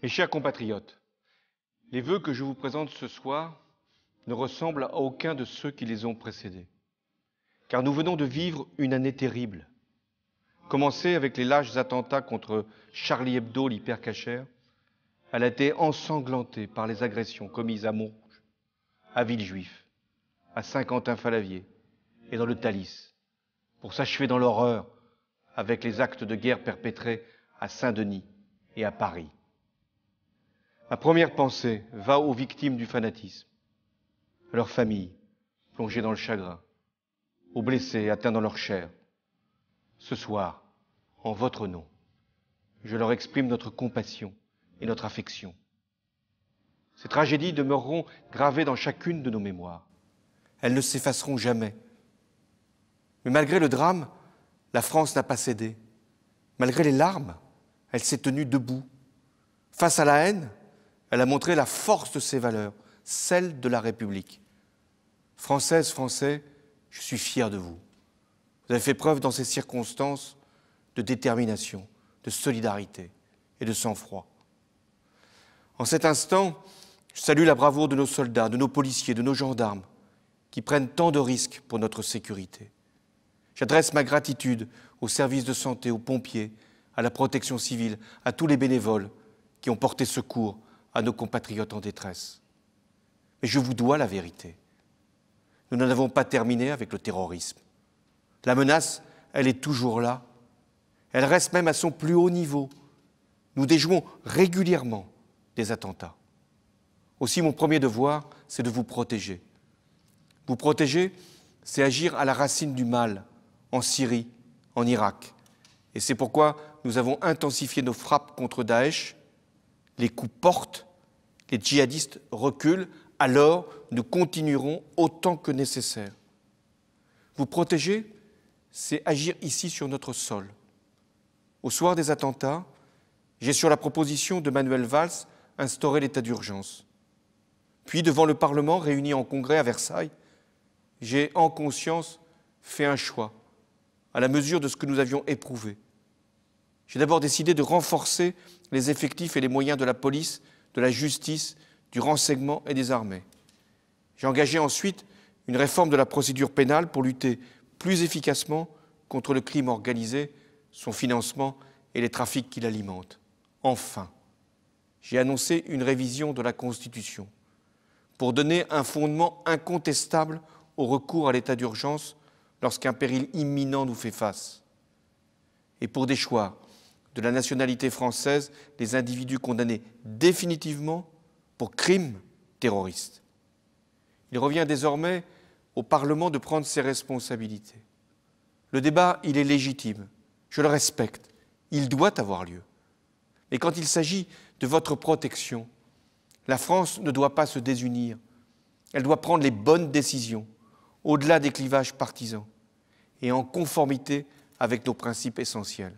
Mes chers compatriotes, les vœux que je vous présente ce soir ne ressemblent à aucun de ceux qui les ont précédés. Car nous venons de vivre une année terrible. Commencée avec les lâches attentats contre Charlie Hebdo, l'hypercachère, elle a été ensanglantée par les agressions commises à Montrouge, à Villejuif, à Saint-Quentin-Fallavier et dans le Thalys, pour s'achever dans l'horreur avec les actes de guerre perpétrés à Saint-Denis et à Paris. Ma première pensée va aux victimes du fanatisme, à leurs familles plongées dans le chagrin, aux blessés atteints dans leur chair. Ce soir, en votre nom, je leur exprime notre compassion et notre affection. Ces tragédies demeureront gravées dans chacune de nos mémoires. Elles ne s'effaceront jamais. Mais malgré le drame, la France n'a pas cédé. Malgré les larmes, elle s'est tenue debout. Face à la haine, elle a montré la force de ses valeurs, celle de la République. Françaises, Français, je suis fier de vous. Vous avez fait preuve dans ces circonstances de détermination, de solidarité et de sang-froid. En cet instant, je salue la bravoure de nos soldats, de nos policiers, de nos gendarmes, qui prennent tant de risques pour notre sécurité. J'adresse ma gratitude aux services de santé, aux pompiers, à la protection civile, à tous les bénévoles qui ont porté secours à nos compatriotes en détresse. Mais je vous dois la vérité. Nous n'en avons pas terminé avec le terrorisme. La menace, elle est toujours là. Elle reste même à son plus haut niveau. Nous déjouons régulièrement des attentats. Aussi, mon premier devoir, c'est de vous protéger. Vous protéger, c'est agir à la racine du mal, en Syrie, en Irak. Et c'est pourquoi nous avons intensifié nos frappes contre Daesh. Les coups portent, les djihadistes reculent, alors nous continuerons autant que nécessaire. Vous protéger, c'est agir ici sur notre sol. Au soir des attentats, j'ai, sur la proposition de Manuel Valls, instauré l'état d'urgence. Puis, devant le Parlement réuni en congrès à Versailles, j'ai, en conscience, fait un choix, à la mesure de ce que nous avions éprouvé. J'ai d'abord décidé de renforcer les effectifs et les moyens de la police, de la justice, du renseignement et des armées. J'ai engagé ensuite une réforme de la procédure pénale pour lutter plus efficacement contre le crime organisé, son financement et les trafics qui l'alimentent. Enfin, j'ai annoncé une révision de la Constitution pour donner un fondement incontestable au recours à l'état d'urgence lorsqu'un péril imminent nous fait face. Et pour déchoir de la nationalité française les individus condamnés définitivement pour crimes terroristes. Il revient désormais au Parlement de prendre ses responsabilités. Le débat, il est légitime, je le respecte, il doit avoir lieu. Mais quand il s'agit de votre protection, la France ne doit pas se désunir. Elle doit prendre les bonnes décisions, au-delà des clivages partisans, et en conformité avec nos principes essentiels.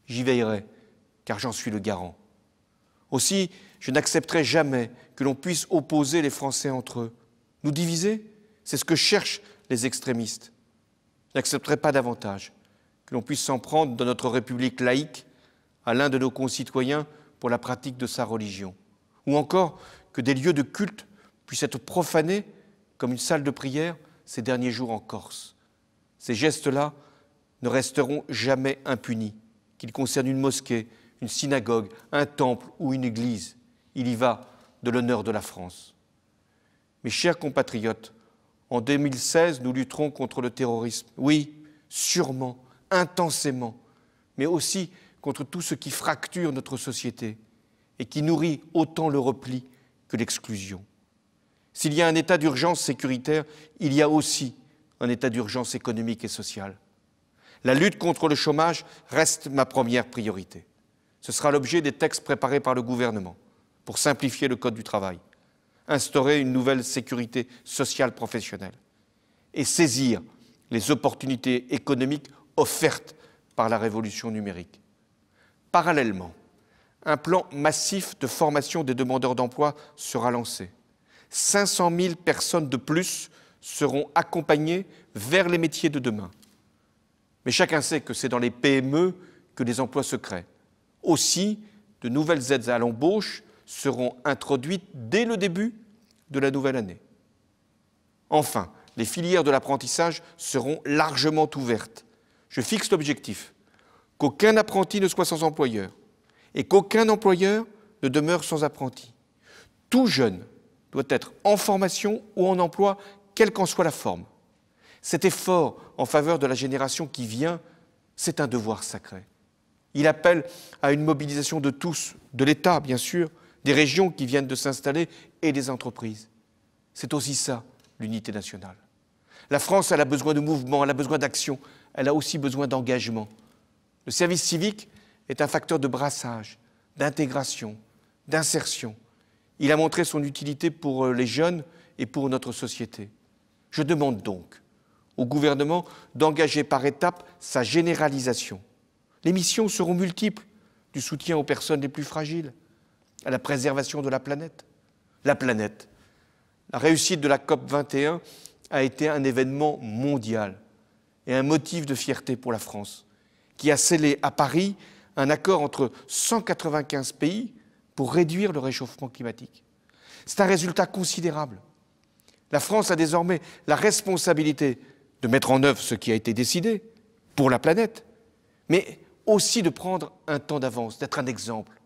J'y veillerai, car j'en suis le garant. Aussi, je n'accepterai jamais que l'on puisse opposer les Français entre eux. Nous diviser, c'est ce que cherchent les extrémistes. Je n'accepterai pas davantage que l'on puisse s'en prendre dans notre République laïque à l'un de nos concitoyens pour la pratique de sa religion, ou encore que des lieux de culte puissent être profanés comme une salle de prière ces derniers jours en Corse. Ces gestes-là ne resteront jamais impunis, qu'ils concernent une mosquée, une synagogue, un temple ou une église. Il y va de l'honneur de la France. Mes chers compatriotes, en 2016, nous lutterons contre le terrorisme. Oui, sûrement, intensément, mais aussi contre tout ce qui fracture notre société et qui nourrit autant le repli que l'exclusion. S'il y a un état d'urgence sécuritaire, il y a aussi un état d'urgence économique et social. La lutte contre le chômage reste ma première priorité. Ce sera l'objet des textes préparés par le gouvernement pour simplifier le Code du travail, instaurer une nouvelle sécurité sociale professionnelle et saisir les opportunités économiques offertes par la révolution numérique. Parallèlement, un plan massif de formation des demandeurs d'emploi sera lancé. 500 000 personnes de plus seront accompagnées vers les métiers de demain. Mais chacun sait que c'est dans les PME que les emplois se créent. Aussi, de nouvelles aides à l'embauche seront introduites dès le début de la nouvelle année. Enfin, les filières de l'apprentissage seront largement ouvertes. Je fixe l'objectif qu'aucun apprenti ne soit sans employeur et qu'aucun employeur ne demeure sans apprenti. Tout jeune doit être en formation ou en emploi, quelle qu'en soit la forme. Cet effort en faveur de la génération qui vient, c'est un devoir sacré. Il appelle à une mobilisation de tous, de l'État bien sûr, des régions qui viennent de s'installer et des entreprises. C'est aussi ça, l'unité nationale. La France, elle a besoin de mouvement, elle a besoin d'action, elle a aussi besoin d'engagement. Le service civique est un facteur de brassage, d'intégration, d'insertion. Il a montré son utilité pour les jeunes et pour notre société. Je demande donc au gouvernement d'engager par étapes sa généralisation. Les missions seront multiples, du soutien aux personnes les plus fragiles, à la préservation de la planète. La planète. La réussite de la COP 21 a été un événement mondial et un motif de fierté pour la France, qui a scellé à Paris un accord entre 195 pays pour réduire le réchauffement climatique. C'est un résultat considérable. La France a désormais la responsabilité de mettre en œuvre ce qui a été décidé pour la planète, mais aussi de prendre un temps d'avance, d'être un exemple.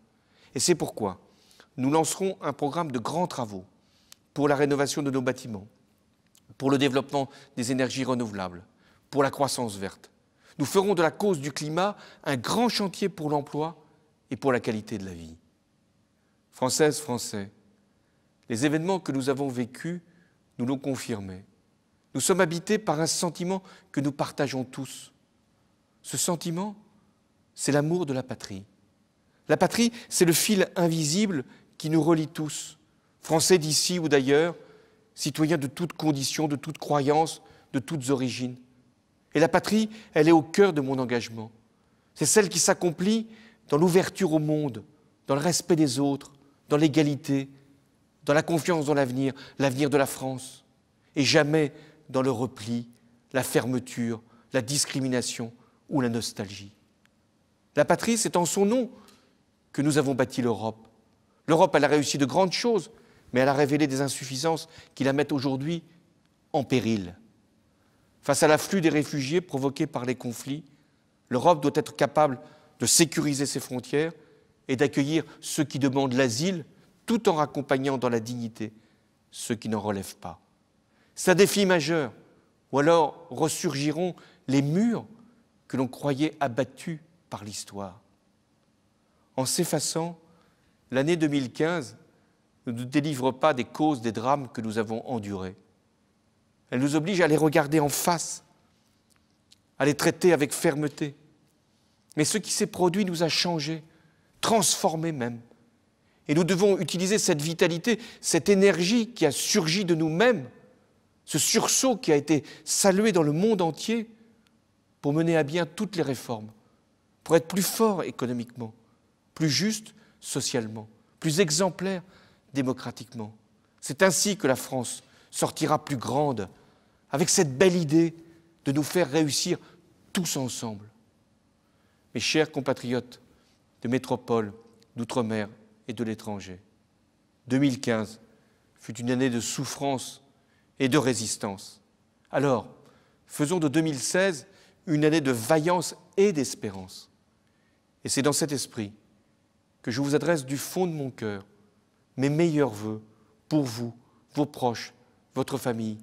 Et c'est pourquoi nous lancerons un programme de grands travaux pour la rénovation de nos bâtiments, pour le développement des énergies renouvelables, pour la croissance verte. Nous ferons de la cause du climat un grand chantier pour l'emploi et pour la qualité de la vie. Françaises, Français, les événements que nous avons vécus nous l'ont confirmé. Nous sommes habités par un sentiment que nous partageons tous. Ce sentiment, c'est l'amour de la patrie. La patrie, c'est le fil invisible qui nous relie tous, Français d'ici ou d'ailleurs, citoyens de toutes conditions, de toutes croyances, de toutes origines. Et la patrie, elle est au cœur de mon engagement. C'est celle qui s'accomplit dans l'ouverture au monde, dans le respect des autres, dans l'égalité, dans la confiance dans l'avenir, l'avenir de la France, et jamais dans le repli, la fermeture, la discrimination ou la nostalgie. La patrie, c'est en son nom que nous avons bâti l'Europe. L'Europe, elle a réussi de grandes choses, mais elle a révélé des insuffisances qui la mettent aujourd'hui en péril. Face à l'afflux des réfugiés provoqués par les conflits, l'Europe doit être capable de sécuriser ses frontières et d'accueillir ceux qui demandent l'asile, tout en raccompagnant dans la dignité ceux qui n'en relèvent pas. C'est un défi majeur, ou alors ressurgiront les murs que l'on croyait abattus par l'histoire. En s'effaçant, l'année 2015 ne nous délivre pas des causes des drames que nous avons endurés. Elle nous oblige à les regarder en face, à les traiter avec fermeté. Mais ce qui s'est produit nous a changés, transformés même. Et nous devons utiliser cette vitalité, cette énergie qui a surgi de nous-mêmes, ce sursaut qui a été salué dans le monde entier pour mener à bien toutes les réformes, pour être plus fort économiquement, plus juste socialement, plus exemplaire démocratiquement. C'est ainsi que la France sortira plus grande, avec cette belle idée de nous faire réussir tous ensemble. Mes chers compatriotes de métropole, d'outre-mer et de l'étranger, 2015 fut une année de souffrance et de résistance. Alors, faisons de 2016 une année de vaillance et d'espérance. Et c'est dans cet esprit que je vous adresse du fond de mon cœur mes meilleurs vœux pour vous, vos proches, votre famille,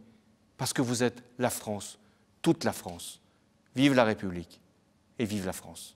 parce que vous êtes la France, toute la France. Vive la République et vive la France.